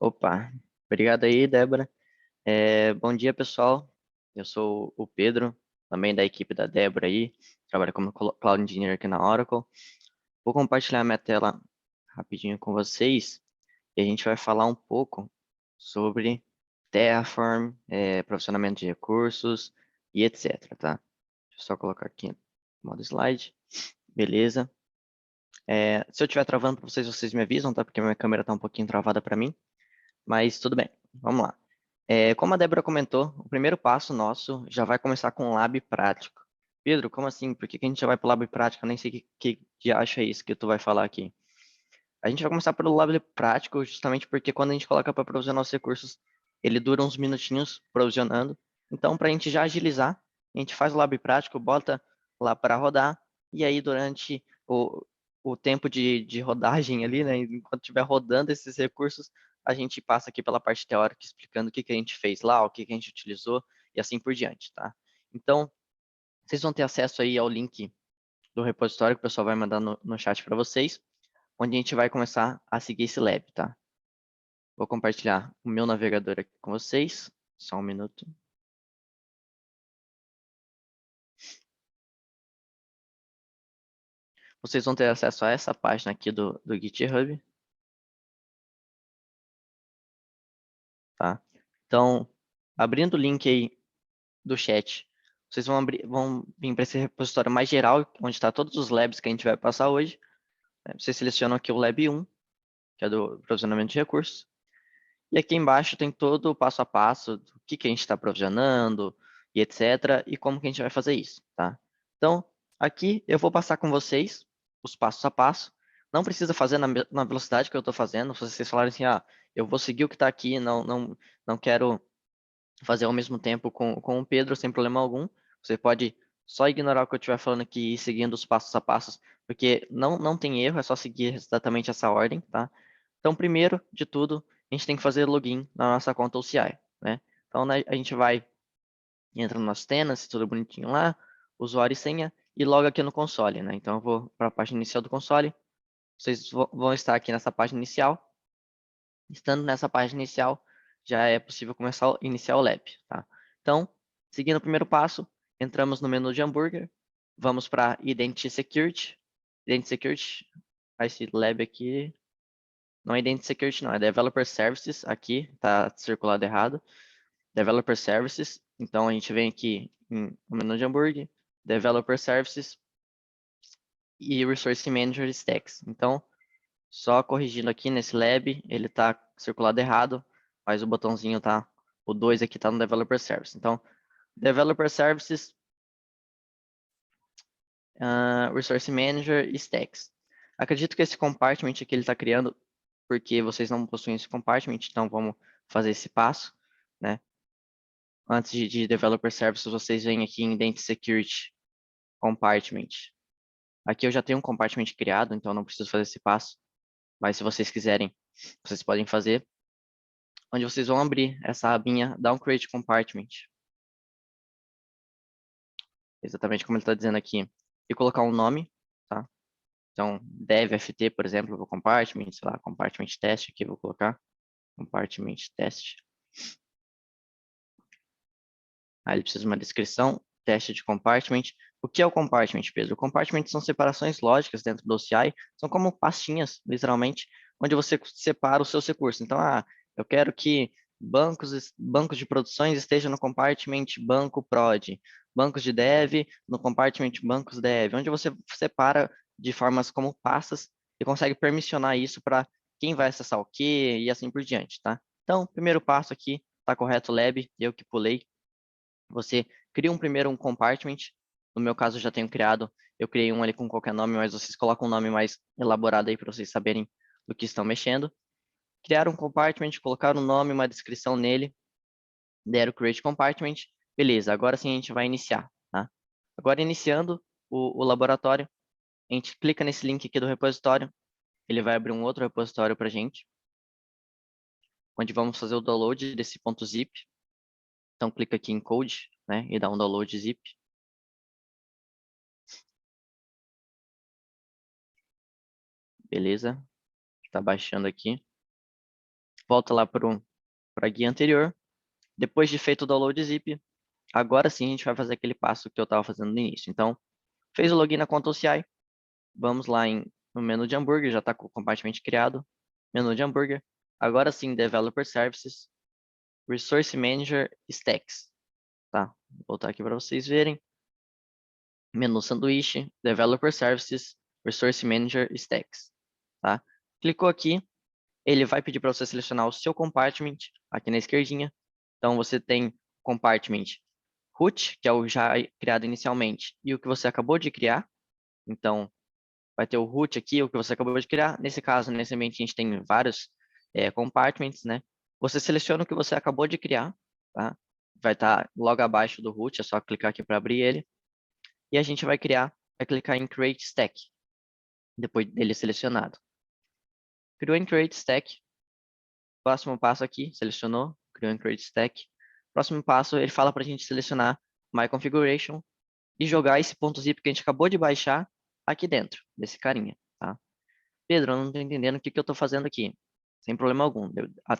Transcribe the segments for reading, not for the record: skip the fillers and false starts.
Opa, obrigado aí, Débora. Bom dia, pessoal. Eu sou o Pedro, também da equipe da Débora aí, trabalho como Cloud Engineer aqui na Oracle. Vou compartilhar minha tela rapidinho com vocês e a gente vai falar um pouco sobre Terraform, provisionamento de recursos e etc, tá? Deixa eu só colocar aqui no modo slide. Beleza. Se eu estiver travando para vocês, vocês me avisam, tá? Porque minha câmera está um pouquinho travada para mim, mas tudo bem. Vamos lá. Como a Débora comentou, o primeiro passo nosso já vai começar com um lab prático. Pedro, como assim? Por que que a gente já vai para o lab prático? Eu nem sei que acha isso que tu vai falar aqui. A gente vai começar pelo lab prático justamente porque quando a gente coloca para provisionar os recursos, ele dura uns minutinhos provisionando. Então, para a gente já agilizar, a gente faz o lab prático, bota lá para rodar, e aí durante o tempo de rodagem ali, né, enquanto estiver rodando esses recursos, a gente passa aqui pela parte teórica explicando o que que a gente fez lá, o que que a gente utilizou e assim por diante, tá? Então, vocês vão ter acesso aí ao link do repositório que o pessoal vai mandar no chat para vocês, onde a gente vai começar a seguir esse lab, tá? Vou compartilhar o meu navegador aqui com vocês. Só um minuto. Vocês vão ter acesso a essa página aqui do GitHub, tá? Então, abrindo o link aí do chat, vocês vão vir para esse repositório mais geral, onde está todos os labs que a gente vai passar hoje. Vocês selecionam aqui o Lab 1, que é do provisionamento de recursos. E aqui embaixo tem todo o passo a passo do que a gente está provisionando e etc. E como que a gente vai fazer isso, tá? Então, aqui eu vou passar com vocês os passos a passo. Não precisa fazer na velocidade que eu estou fazendo. Se vocês falarem assim, eu vou seguir o que está aqui, não quero fazer ao mesmo tempo com o Pedro, sem problema algum. Você pode só ignorar o que eu estiver falando aqui e ir seguindo os passos a passos, porque não tem erro, é só seguir exatamente essa ordem, tá? Então, primeiro de tudo, a gente tem que fazer login na nossa conta OCI, né? Então, né, a gente entra no nosso tenant, tudo bonitinho lá, usuário e senha, e loga aqui no console, né? Então, eu vou para a página inicial do console, vocês vão estar aqui nessa página inicial. Estando nessa página inicial, já é possível iniciar o lab, tá? Então, seguindo o primeiro passo, entramos no menu de hambúrguer, vamos para Identity Security. Identity Security, esse lab aqui, não é Identity Security não, é Developer Services, aqui tá circulado errado. Developer Services, então a gente vem aqui no menu de hambúrguer, Developer Services e Resource Manager Stacks. Então, só corrigindo aqui nesse lab, ele está circulado errado, mas o botãozinho tá, o 2 aqui está no Developer Service. Então, Developer Services, Resource Manager e Stacks. Acredito que esse compartment aqui ele está criando porque vocês não possuem esse compartment, então vamos fazer esse passo, né? Antes de Developer Services, vocês vêm aqui em Identity Security Compartment. Aqui eu já tenho um compartment criado, então não preciso fazer esse passo, mas se vocês quiserem, vocês podem fazer. Onde vocês vão abrir essa abinha Create Compartment, exatamente como ele está dizendo aqui, e colocar um nome, tá? Então, dev.ft, por exemplo, vou compartment, sei lá, compartment test aqui, vou colocar compartment test. Aí ele precisa de uma descrição, teste de compartment. O que é o compartment, Pedro? O compartment são separações lógicas dentro do OCI, são como pastinhas, literalmente, onde você separa os seus recursos. Então, eu quero que bancos de produções estejam no compartment banco prod, bancos de dev no compartment bancos dev, onde você separa de formas como pastas e consegue permissionar isso para quem vai acessar o quê e assim por diante, tá? Então, primeiro passo aqui, tá correto, lab, eu que pulei. Você cria primeiro um compartment. No meu caso, eu já tenho criado. Eu criei um ali com qualquer nome, mas vocês colocam um nome mais elaborado aí para vocês saberem do que estão mexendo. Criar um compartment, colocar um nome, uma descrição nele, der o create compartment. Beleza, agora sim a gente vai iniciar, tá? Agora iniciando o laboratório, a gente clica nesse link aqui do repositório. Ele vai abrir um outro repositório para a gente, onde vamos fazer o download desse .zip. Então clica aqui em code, né, e dá um download zip. Beleza? Está baixando aqui. volta lá para a guia anterior. Depois de feito o download zip, agora sim a gente vai fazer aquele passo que eu estava fazendo no início. Então, fez o login na conta OCI, vamos lá no menu de hambúrguer, já está com o compartimento criado. Menu de hambúrguer. Agora sim, Developer Services, Resource Manager, Stacks. Tá? Vou voltar aqui para vocês verem. Menu sanduíche, Developer Services, Resource Manager, Stacks. Tá? Clicou aqui, ele vai pedir para você selecionar o seu compartment aqui na esquerdinha. Então você tem compartment root, que é o já criado inicialmente, e o que você acabou de criar. Então vai ter o root aqui, o que você acabou de criar. Nesse caso, nesse ambiente, a gente tem vários compartments, né? Você seleciona o que você acabou de criar, tá? Vai estar logo abaixo do root, é só clicar aqui para abrir ele. E a gente vai clicar em Create Stack, depois dele selecionado. Criou em Create Stack. Próximo passo aqui, selecionou, criou em Create Stack. Próximo passo, ele fala para a gente selecionar My Configuration e jogar esse .zip que a gente acabou de baixar aqui dentro, desse carinha, tá? Pedro, eu não estou entendendo o que eu estou fazendo aqui. Sem problema algum.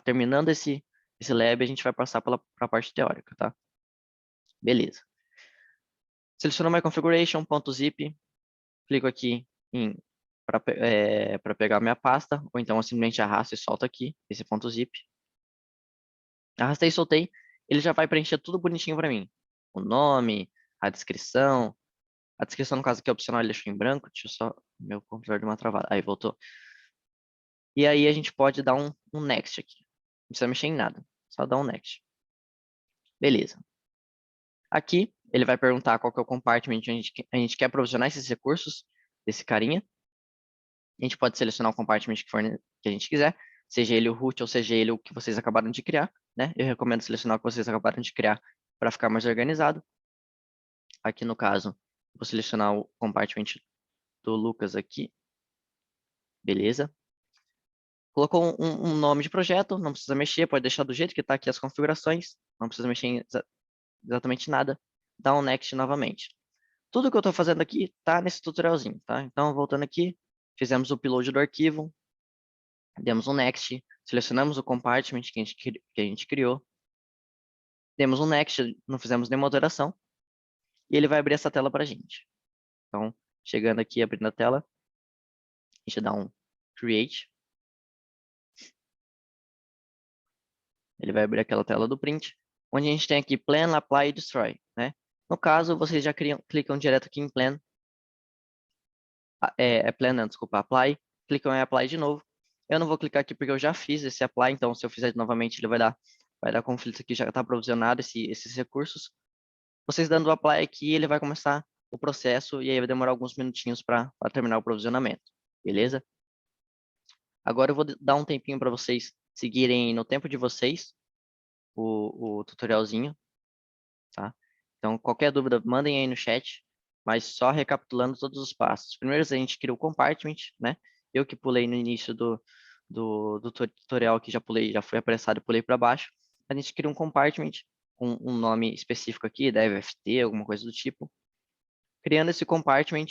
Terminando esse lab, a gente vai passar para a parte teórica, tá? Beleza. Seleciono My Configuration, .zip, clico aqui para pegar minha pasta, ou então eu simplesmente arrasto e solto aqui esse .zip. Arrastei e soltei, ele já vai preencher tudo bonitinho para mim. O nome, a descrição no caso aqui é opcional, ele deixou em branco, deixa eu só, meu computador deu uma travada, aí voltou. E aí a gente pode dar um next aqui, não precisa mexer em nada, só dar um next. Beleza. Aqui, ele vai perguntar qual que é o compartment onde a gente quer provisionar esses recursos desse carinha. A gente pode selecionar o compartment que a gente quiser, seja ele o root ou seja ele o que vocês acabaram de criar, né? Eu recomendo selecionar o que vocês acabaram de criar para ficar mais organizado. Aqui no caso, vou selecionar o compartment do Lucas aqui. Beleza. Colocou um nome de projeto, não precisa mexer, pode deixar do jeito que está aqui as configurações, não precisa mexer em exatamente nada. Dá um next novamente. Tudo que eu estou fazendo aqui está nesse tutorialzinho, tá? Então, voltando aqui, fizemos o upload do arquivo, demos um next, selecionamos o compartment que a gente criou, demos um next, não fizemos nenhuma alteração, e ele vai abrir essa tela para a gente. Então, chegando aqui, abrindo a tela, a gente dá um create, ele vai abrir aquela tela do print, onde a gente tem aqui plan, apply e destroy, né? No caso, vocês já clicam direto aqui em plan, plan não, desculpa, apply, clicam em apply de novo. Eu não vou clicar aqui porque eu já fiz esse apply, então se eu fizer novamente ele vai dar conflito aqui, já está provisionado esses recursos. Vocês dando o apply aqui, ele vai começar o processo e aí vai demorar alguns minutinhos para terminar o provisionamento, beleza? Agora eu vou dar um tempinho para vocês seguirem no tempo de vocês o tutorialzinho, tá? Então, qualquer dúvida, mandem aí no chat, mas só recapitulando todos os passos. Primeiro, a gente cria o compartment, né? Eu que pulei no início do tutorial, que já pulei, já fui apressado e pulei para baixo. A gente cria um compartment com um nome específico aqui, deve FT, alguma coisa do tipo. Criando esse compartment,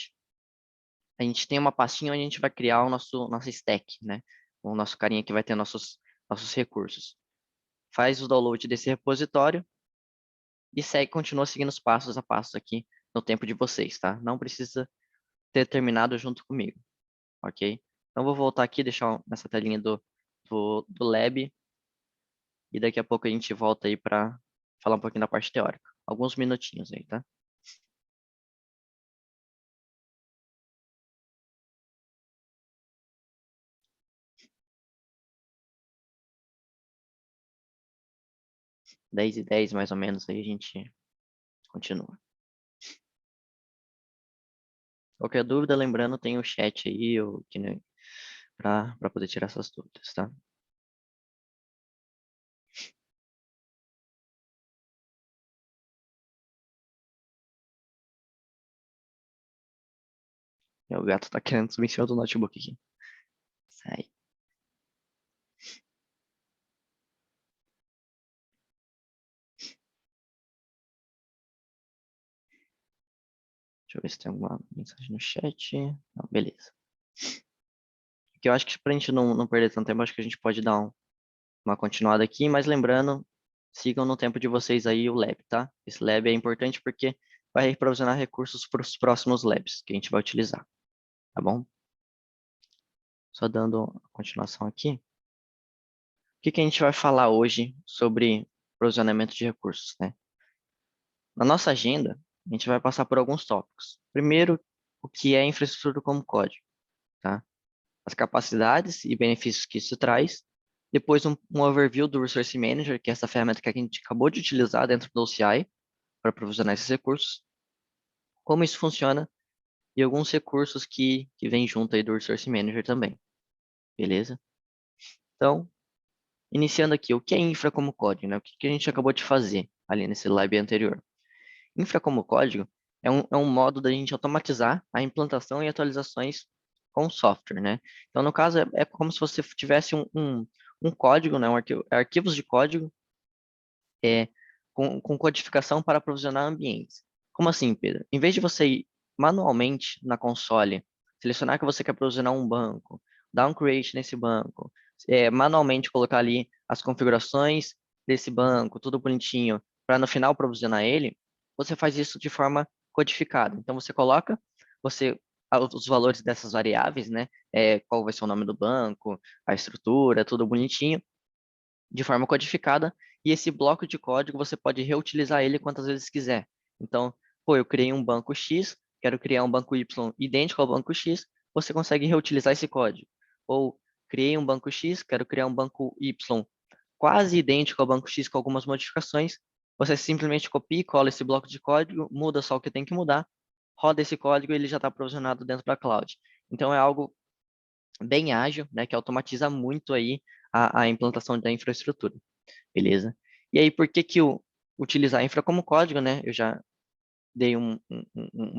a gente tem uma pastinha onde a gente vai criar o nosso stack, né? O nosso carinha que vai ter nossos recursos. Faz o download desse repositório e continua seguindo os passos a passos aqui no tempo de vocês, tá? Não precisa ter terminado junto comigo, ok? Então, vou voltar aqui, deixar nessa telinha do lab e daqui a pouco a gente volta aí para falar um pouquinho da parte teórica. Alguns minutinhos aí, tá? Dez e 10 mais ou menos, aí a gente continua. Qualquer dúvida, lembrando, tem o chat aí, para poder tirar essas dúvidas, tá? O gato tá querendo subir em cima do notebook aqui. Sai. Deixa eu ver se tem alguma mensagem no chat. Não, beleza. Que eu acho que pra gente não perder tanto tempo, acho que a gente pode dar uma continuada aqui, mas lembrando, sigam no tempo de vocês aí o lab, tá? Esse lab é importante porque vai provisionar recursos para os próximos labs que a gente vai utilizar, tá bom? Só dando a continuação aqui. O que que a gente vai falar hoje sobre provisionamento de recursos, né? Na nossa agenda, a gente vai passar por alguns tópicos. Primeiro, o que é infraestrutura como código, tá? As capacidades e benefícios que isso traz. Depois, um overview do Resource Manager, que é essa ferramenta que a gente acabou de utilizar dentro do OCI para provisionar esses recursos. Como isso funciona e alguns recursos que vêm junto aí do Resource Manager também, beleza? Então, iniciando aqui, o que é infra como código, né? O que que a gente acabou de fazer ali nesse lab anterior? Infra como código é um modo da gente automatizar a implantação e atualizações com software, né? Então, no caso, é como se você tivesse um código, né? Arquivos de código com codificação para provisionar ambientes. Como assim, Pedro? Em vez de você ir manualmente na console, selecionar que você quer provisionar um banco, dar um create nesse banco, manualmente colocar ali as configurações desse banco, tudo bonitinho, para no final provisionar ele, você faz isso de forma codificada. Então você coloca você os valores dessas variáveis, né? Qual vai ser o nome do banco, a estrutura, tudo bonitinho de forma codificada, e esse bloco de código você pode reutilizar ele quantas vezes quiser. Então, pô, eu criei um banco X, quero criar um banco Y idêntico ao banco X, você consegue reutilizar esse código. Ou criei um banco X, quero criar um banco Y quase idêntico ao banco X com algumas modificações, você simplesmente copia e cola esse bloco de código, muda só o que tem que mudar, roda esse código e ele já está provisionado dentro da cloud. Então é algo bem ágil, né, que automatiza muito aí a implantação da infraestrutura, beleza? E aí, por que que utilizar a infra como código, né? Eu já dei um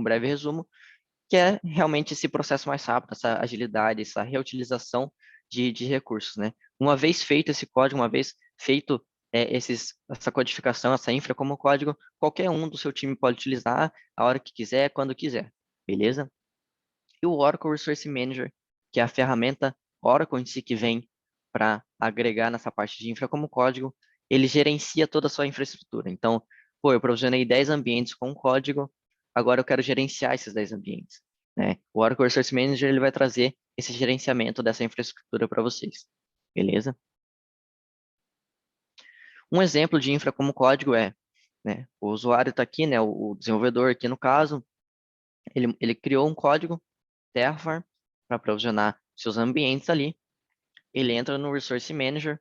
breve resumo, que é realmente esse processo mais rápido, essa agilidade, essa reutilização de recursos, né? Uma vez feito esse código, uma vez feito essa codificação, essa infra como código, qualquer um do seu time pode utilizar a hora que quiser, quando quiser, beleza? E o Oracle Resource Manager, que é a ferramenta Oracle em si que vem para agregar nessa parte de infra como código, ele gerencia toda a sua infraestrutura. Então, pô, eu provisionei 10 ambientes com código, agora eu quero gerenciar esses 10 ambientes, né? O Oracle Resource Manager ele vai trazer esse gerenciamento dessa infraestrutura para vocês, beleza? Um exemplo de infra como código né, o usuário está aqui, né, o desenvolvedor aqui no caso, ele criou um código Terraform para provisionar seus ambientes ali. Ele entra no Resource Manager,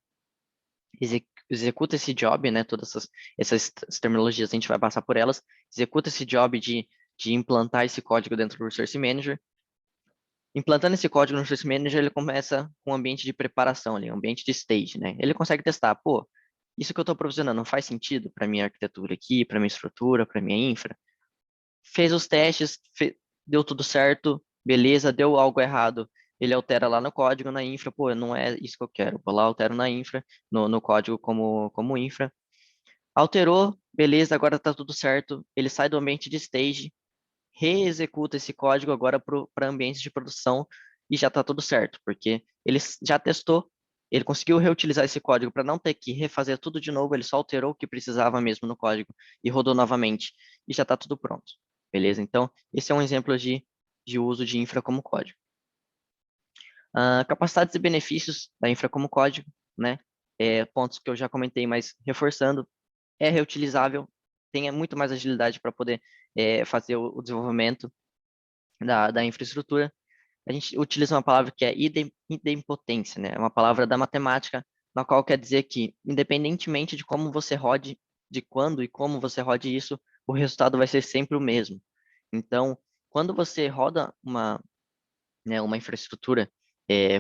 executa esse job, né? Todas essas terminologias a gente vai passar por elas. Executa esse job de implantar esse código dentro do Resource Manager. Implantando esse código no Resource Manager, ele começa com um ambiente de preparação ali, um ambiente de stage, né? Ele consegue testar, pô, isso que eu estou provisionando não faz sentido para minha arquitetura aqui, para minha estrutura, para minha infra? Fez os testes, deu tudo certo, beleza, deu algo errado, ele altera lá no código, na infra, pô, não é isso que eu quero, vou lá, altero na infra, no código como infra. Alterou, beleza, agora tá tudo certo, ele sai do ambiente de stage, reexecuta esse código agora para ambientes de produção e já tá tudo certo, porque ele já testou, ele conseguiu reutilizar esse código para não ter que refazer tudo de novo, ele só alterou o que precisava mesmo no código e rodou novamente e já está tudo pronto, beleza? Então, esse é um exemplo de uso de infra como código. Capacidades e benefícios da infra como código, né? Pontos que eu já comentei, mas reforçando, é reutilizável, tem muito mais agilidade para poder fazer o desenvolvimento da infraestrutura. A gente utiliza uma palavra que é idempotência, né? É uma palavra da matemática, na qual quer dizer que, independentemente de como você rode, de quando e como você rode isso, o resultado vai ser sempre o mesmo. Então, quando você roda uma infraestrutura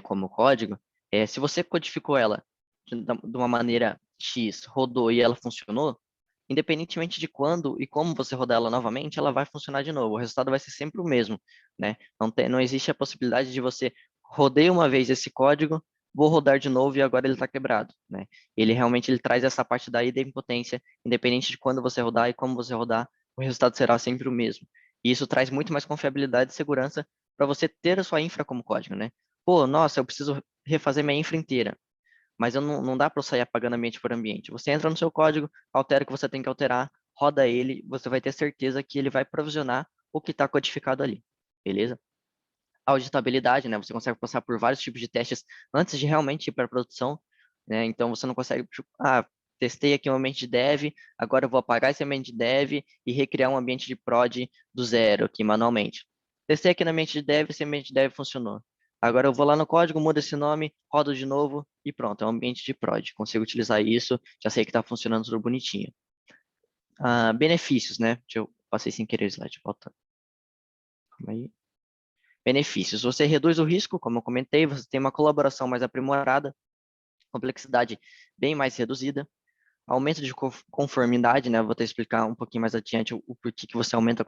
como código, se você codificou ela de uma maneira X, rodou e ela funcionou, independentemente de quando e como você rodar ela novamente, ela vai funcionar de novo. O resultado vai ser sempre o mesmo, né? Não existe a possibilidade de você rodei uma vez esse código, vou rodar de novo e agora ele está quebrado, né? Ele realmente ele traz essa parte da idempotência, independente de quando você rodar e como você rodar, o resultado será sempre o mesmo. E isso traz muito mais confiabilidade e segurança para você ter a sua infra como código, né? Pô, nossa, eu preciso refazer minha infra inteira. mas não dá para eu sair apagando ambiente por ambiente. Você entra no seu código, altera o que você tem que alterar, roda ele, você vai ter certeza que ele vai provisionar o que está codificado ali, beleza? A auditabilidade, né? Você consegue passar por vários tipos de testes antes de realmente ir para a produção, né? Então você não consegue, tipo, testei aqui um ambiente de dev, agora eu vou apagar esse ambiente de dev e recriar um ambiente de prod do zero aqui manualmente. Testei aqui no ambiente de dev, esse ambiente de dev funcionou. Agora eu vou lá no código, mudo esse nome, rodo de novo e pronto, é um ambiente de prod. Consigo utilizar isso, já sei que está funcionando tudo bonitinho. Benefícios, né? Passei sem querer o slide, volta. Calma aí. Benefícios. Você reduz o risco, como eu comentei, você tem uma colaboração mais aprimorada, complexidade bem mais reduzida, aumento de conformidade, né? Vou te explicar um pouquinho mais adiante o porquê que você aumenta a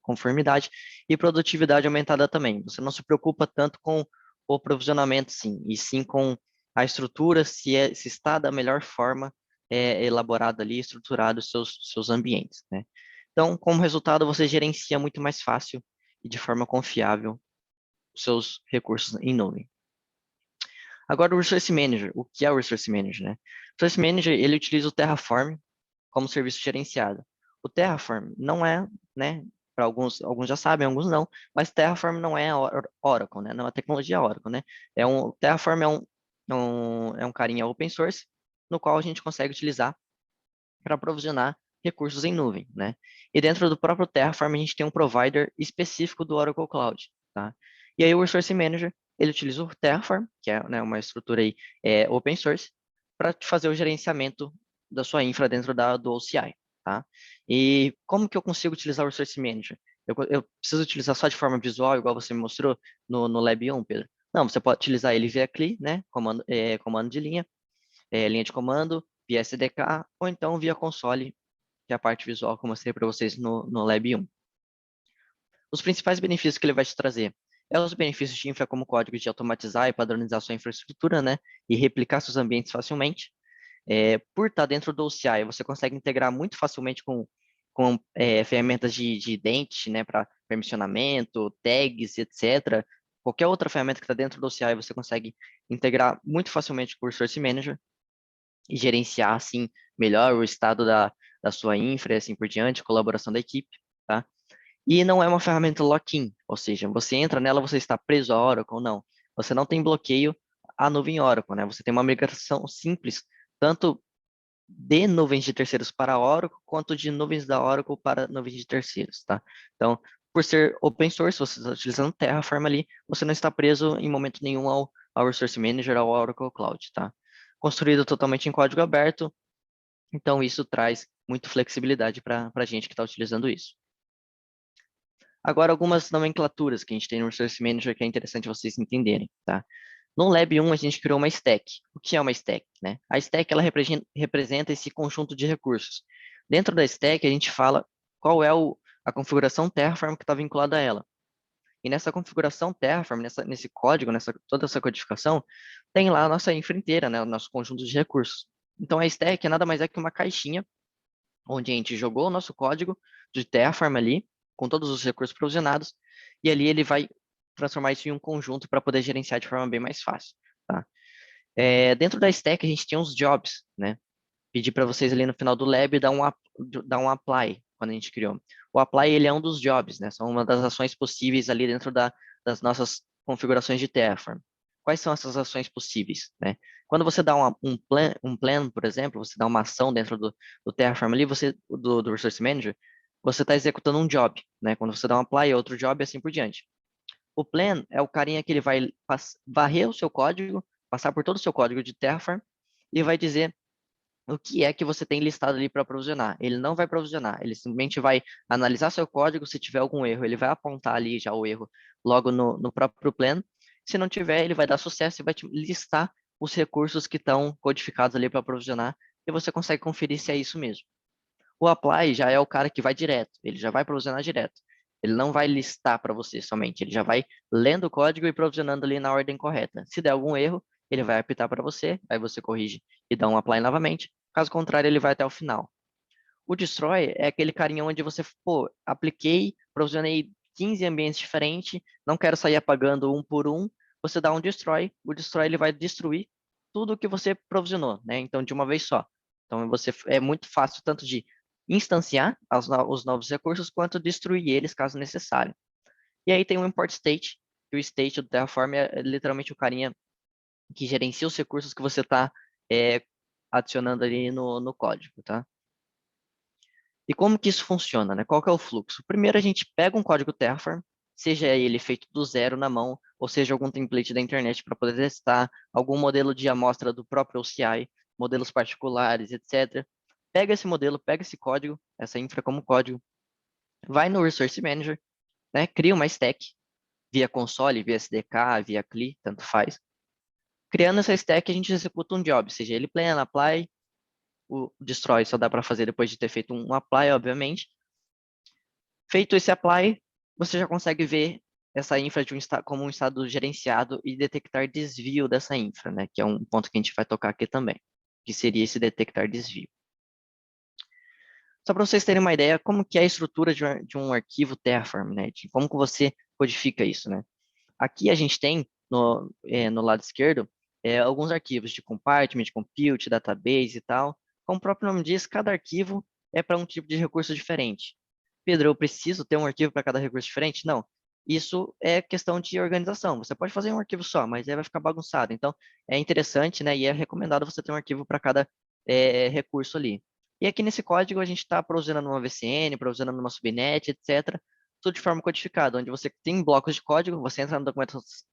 conformidade e produtividade aumentada também. Você não se preocupa tanto com o provisionamento, sim, e sim com a estrutura, se está da melhor forma elaborado ali, estruturado os seus ambientes, né? Então, como resultado, você gerencia muito mais fácil e de forma confiável os seus recursos em nuvem. Agora, o Resource Manager. O que é o Resource Manager, né? O Resource Manager, ele utiliza o Terraform como serviço gerenciado. O Terraform não é, né, para alguns já sabem, alguns não, mas Terraform não é Oracle, né? Não é tecnologia Oracle, né? Terraform é um carinha open source, no qual a gente consegue utilizar para provisionar recursos em nuvem, né? E dentro do próprio Terraform, a gente tem um provider específico do Oracle Cloud, tá? E aí o Resource Manager, ele utiliza o Terraform, que é, né, uma estrutura aí, open source, para fazer o gerenciamento da sua infra dentro do OCI, tá? E como que eu consigo utilizar o Resource Manager? Eu preciso utilizar só de forma visual, igual você me mostrou no Lab 1, Pedro? Não, você pode utilizar ele via CLI, né? Comando de linha, linha de comando, via SDK, ou então via console, que é a parte visual que eu mostrei para vocês no Lab 1. Os principais benefícios que ele vai te trazer é os benefícios de infra como código de automatizar e padronizar sua infraestrutura, né? E replicar seus ambientes facilmente. Por estar dentro do OCI, você consegue integrar muito facilmente com ferramentas de identity, né? Para permissionamento, tags, etc. Qualquer outra ferramenta que está dentro do OCI, você consegue integrar muito facilmente com o Resource Manager e gerenciar, assim, melhor o estado da sua infra e assim por diante, colaboração da equipe, tá? E não é uma ferramenta lock-in, ou seja, você entra nela, você está preso a Oracle, não. Você não tem bloqueio à nuvem Oracle, né? Você tem uma migração simples, tanto de nuvens de terceiros para a Oracle, quanto de nuvens da Oracle para nuvens de terceiros, tá? Então, por ser open source, você está utilizando Terraform ali, você não está preso em momento nenhum ao Resource Manager, ao Oracle Cloud, tá? Construído totalmente em código aberto, então isso traz muita flexibilidade para a gente que está utilizando isso. Agora, algumas nomenclaturas que a gente tem no Resource Manager que é interessante vocês entenderem, tá? No Lab 1, a gente criou uma stack. O que é uma stack, né? A stack, ela representa esse conjunto de recursos. Dentro da stack, a gente fala qual é a configuração Terraform que está vinculada a ela. E nessa configuração Terraform, nesse código, toda essa codificação, tem lá a nossa infra inteira, né? O nosso conjunto de recursos. Então, a stack nada mais é que uma caixinha onde a gente jogou o nosso código de Terraform ali, com todos os recursos provisionados, e ali ele vai transformar isso em um conjunto para poder gerenciar de forma bem mais fácil, tá? Dentro da stack, a gente tem uns jobs, né? Pedi para vocês ali no final do lab dar um apply, quando a gente criou. O apply, ele é um dos jobs, né? São uma das ações possíveis ali dentro das nossas configurações de Terraform. Quais são essas ações possíveis, né? Quando você dá um plan, por exemplo, você dá uma ação dentro do Terraform ali, do Resource Manager, você está executando um job, né? Quando você dá um apply, outro job e assim por diante. O plan é o carinha que ele vai varrer o seu código, passar por todo o seu código de Terraform e vai dizer o que é que você tem listado ali para provisionar. Ele não vai provisionar, ele simplesmente vai analisar seu código, se tiver algum erro, ele vai apontar ali já o erro logo no próprio plan. Se não tiver, ele vai dar sucesso e vai te listar os recursos que estão codificados ali para provisionar e você consegue conferir se é isso mesmo. O apply já é o cara que vai direto, ele já vai provisionar direto. Ele não vai listar para você somente, ele já vai lendo o código e provisionando ali na ordem correta. Se der algum erro, ele vai apitar para você, aí você corrige e dá um apply novamente. Caso contrário, ele vai até o final. O destroy é aquele carinha onde você, pô, apliquei, provisionei 15 ambientes diferentes, não quero sair apagando um por um, você dá um destroy, o destroy ele vai destruir tudo que você provisionou, né? Então, de uma vez só. Então, é muito fácil tanto de instanciar os novos recursos, quanto destruir eles, caso necessário. E aí tem o import state, que o state do Terraform é literalmente o carinha que gerencia os recursos que você está adicionando ali no código, tá? E como que isso funciona, né? Qual que é o fluxo? Primeiro a gente pega um código Terraform, seja ele feito do zero na mão, ou seja algum template da internet para poder testar, algum modelo de amostra do próprio OCI, modelos particulares, etc. Pega esse modelo, pega esse código, essa infra como código, vai no Resource Manager, né? Cria uma stack via console, via SDK, via CLI, tanto faz. Criando essa stack, a gente executa um job, seja ele plan, apply, o destroy só dá para fazer depois de ter feito um apply, obviamente. Feito esse apply, você já consegue ver essa infra como um estado gerenciado e detectar desvio dessa infra, né? Que é um ponto que a gente vai tocar aqui também, que seria esse detectar desvio. Só para vocês terem uma ideia, como que é a estrutura de um arquivo Terraform, né? De como que você codifica isso, né? Aqui a gente tem, no lado esquerdo, alguns arquivos de compartment, compute, database e tal. Como o próprio nome diz, cada arquivo é para um tipo de recurso diferente. Pedro, eu preciso ter um arquivo para cada recurso diferente? Não. Isso é questão de organização. Você pode fazer um arquivo só, mas aí vai ficar bagunçado. Então, é interessante, né? E é recomendado você ter um arquivo para cada recurso ali. E aqui nesse código a gente está provisionando uma VCN, provisionando uma subnet, etc. Tudo de forma codificada, onde você tem blocos de código, você entra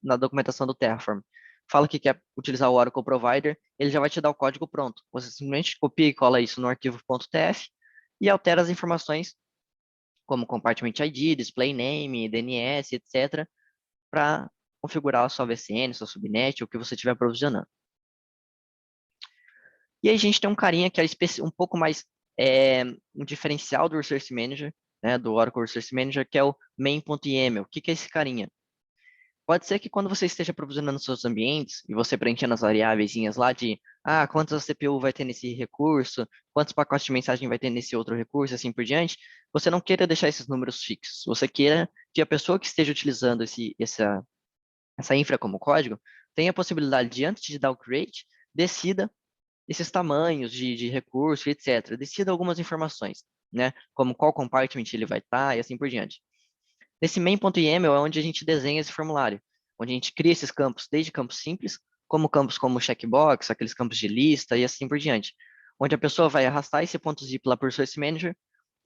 na documentação do Terraform, fala que quer utilizar o Oracle Provider, ele já vai te dar o código pronto. Você simplesmente copia e cola isso no arquivo .tf e altera as informações como compartment ID, display name, DNS, etc., para configurar a sua VCN, sua subnet, o que você estiver provisionando. E aí a gente tem um carinha que é um pouco mais um diferencial do Resource Manager, né, do Oracle Resource Manager, que é o main.yaml. O que que é esse carinha? Pode ser que quando você esteja provisionando seus ambientes e você preenchendo as variáveis lá de quantas CPU vai ter nesse recurso, quantos pacotes de mensagem vai ter nesse outro recurso, assim por diante, você não queira deixar esses números fixos. Você queira que a pessoa que esteja utilizando essa infra como código tenha a possibilidade de, antes de dar o create, decida esses tamanhos de recurso, etc. Decida algumas informações, né? Como qual compartment ele vai estar e assim por diante. Nesse main.yaml é onde a gente desenha esse formulário, onde a gente cria esses campos, desde campos simples, como campos como checkbox, aqueles campos de lista e assim por diante. Onde a pessoa vai arrastar esse ponto .zip lá para o Source Manager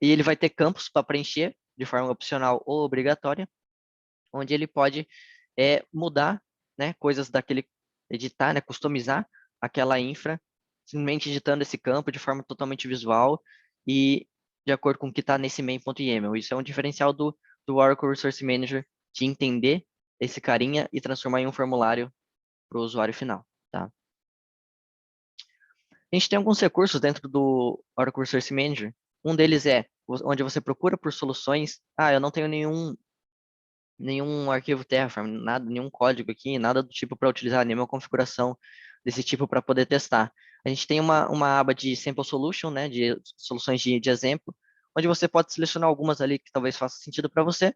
e ele vai ter campos para preencher de forma opcional ou obrigatória, onde ele pode mudar, né, coisas daquele, editar, né, customizar aquela infra, simplesmente editando esse campo de forma totalmente visual e de acordo com o que está nesse main.yaml. Isso é um diferencial do Oracle Resource Manager de entender esse carinha e transformar em um formulário para o usuário final, tá? A gente tem alguns recursos dentro do Oracle Resource Manager. Um deles é onde você procura por soluções. Eu não tenho nenhum arquivo Terraform, nada, nenhum código aqui, nada do tipo para utilizar, nenhuma configuração desse tipo para poder testar. A gente tem uma aba de Sample Solution, né, de soluções de exemplo, onde você pode selecionar algumas ali que talvez faça sentido para você,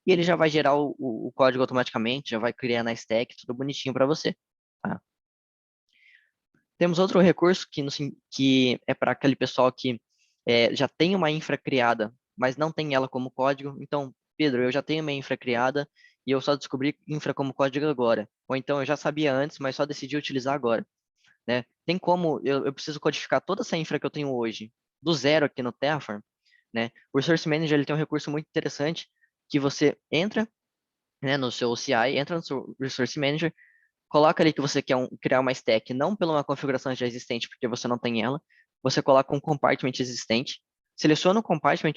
e ele já vai gerar o código automaticamente, já vai criar na stack, tudo bonitinho para você. Tá? Temos outro recurso que é para aquele pessoal que já tem uma infra criada, mas não tem ela como código. Então, Pedro, eu já tenho uma infra criada e eu só descobri infra como código agora. Ou então eu já sabia antes, mas só decidi utilizar agora. Né? Tem como eu preciso codificar toda essa infra que eu tenho hoje do zero aqui no Terraform. Né? O Resource Manager ele tem um recurso muito interessante que você entra, né, no seu OCI, entra no seu Resource Manager, coloca ali que você quer criar uma stack, não pela uma configuração já existente, porque você não tem ela. Você coloca um compartment existente, seleciona o compartment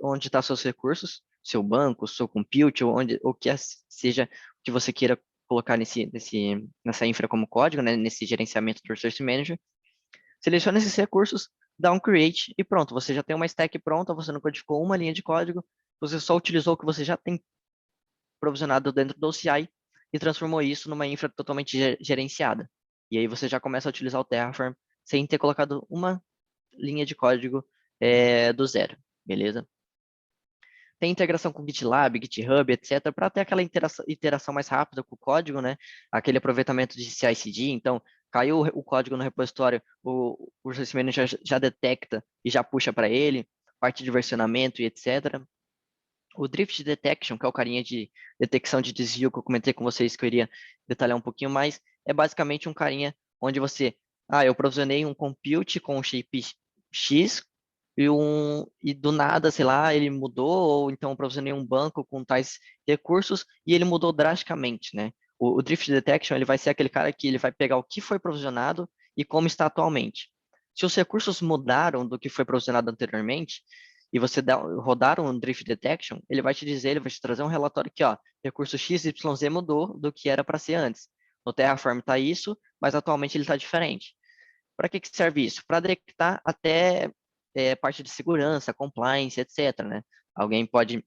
onde está seus recursos, seu banco, seu compute, ou onde, o que seja que você queira colocar nessa infra como código, né, nesse gerenciamento do Resource Manager. Seleciona esses recursos, dá um create e pronto, você já tem uma stack pronta, você não codificou uma linha de código, você só utilizou o que você já tem provisionado dentro do OCI e transformou isso numa infra totalmente gerenciada. E aí você já começa a utilizar o Terraform sem ter colocado uma linha de código do zero, beleza? Tem integração com GitLab, GitHub, etc., para ter aquela interação mais rápida com o código, né? Aquele aproveitamento de CI/CD. Então, caiu o código no repositório, o Resource Manager já detecta e já puxa para ele, parte de versionamento e etc. O Drift Detection, que é o carinha de detecção de desvio que eu comentei com vocês, que eu iria detalhar um pouquinho mais, é basicamente um carinha onde eu provisionei um compute com um shape X e do nada, sei lá, ele mudou, ou então eu provisionei um banco com tais recursos e ele mudou drasticamente, né? O Drift Detection, ele vai ser aquele cara que ele vai pegar o que foi provisionado e como está atualmente. Se os recursos mudaram do que foi provisionado anteriormente, e você rodar um Drift Detection, ele vai te dizer, ele vai te trazer um relatório que, ó, recurso XYZ mudou do que era para ser antes. No Terraform está isso, mas atualmente ele está diferente. Para que serve isso? Para detectar até parte de segurança, compliance, etc., né? Alguém pode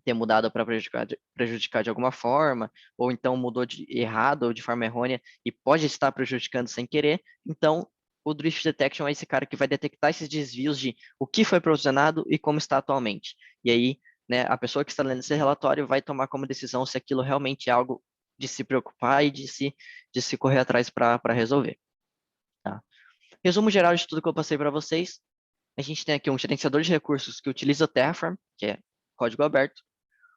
ter mudado para prejudicar de alguma forma, ou então mudou de errado ou de forma errônea e pode estar prejudicando sem querer. Então, o Drift Detection é esse cara que vai detectar esses desvios de o que foi provisionado e como está atualmente. E aí, né, a pessoa que está lendo esse relatório vai tomar como decisão se aquilo realmente é algo de se preocupar e de se correr atrás para resolver. Tá? Resumo geral de tudo que eu passei para vocês. A gente tem aqui um gerenciador de recursos que utiliza o Terraform, que é código aberto.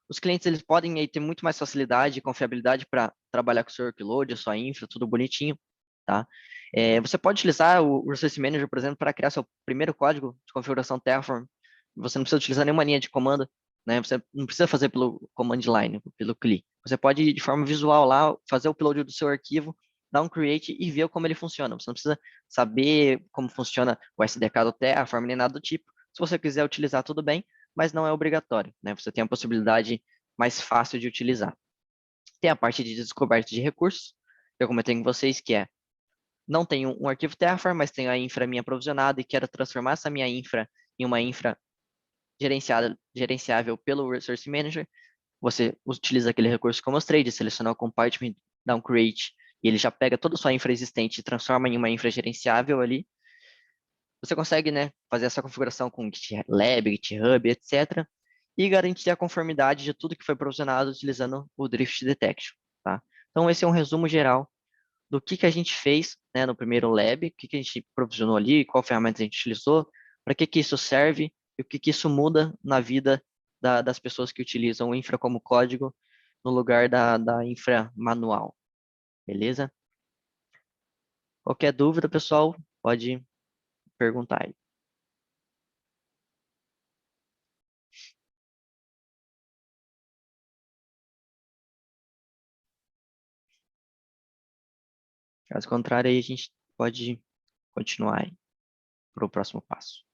Os clientes eles podem aí ter muito mais facilidade e confiabilidade para trabalhar com o seu workload, a sua infra, tudo bonitinho, tá? Você pode utilizar o Resource Manager, por exemplo, para criar seu primeiro código de configuração Terraform. Você não precisa utilizar nenhuma linha de comando, né? Você não precisa fazer pelo command line, pelo CLI. Você pode, de forma visual lá, fazer o upload do seu arquivo, dar um create e ver como ele funciona. Você não precisa saber como funciona o SDK do Terraform nem nada do tipo. Se você quiser utilizar, tudo bem, mas não é obrigatório, né? Você tem a possibilidade mais fácil de utilizar. Tem a parte de descoberta de recursos, que eu comentei com vocês, que não tenho um arquivo Terraform, mas tenho a infra minha provisionada e quero transformar essa minha infra em uma infra gerenciável pelo Resource Manager. Você utiliza aquele recurso que eu mostrei, de selecionar o compartment, dar um create, e ele já pega toda a sua infra existente e transforma em uma infra gerenciável ali. Você consegue, né, fazer essa configuração com GitLab, GitHub, etc. E garantir a conformidade de tudo que foi provisionado utilizando o Drift Detection, tá? Então, esse é um resumo geral do que a gente fez, né, no primeiro lab, o que a gente provisionou ali, qual ferramenta a gente utilizou, para que isso serve e o que isso muda na vida das pessoas que utilizam o infra como código no lugar da infra manual, beleza? Qualquer dúvida, pessoal, pode perguntar aí. Caso contrário, aí a gente pode continuar aí para o próximo passo.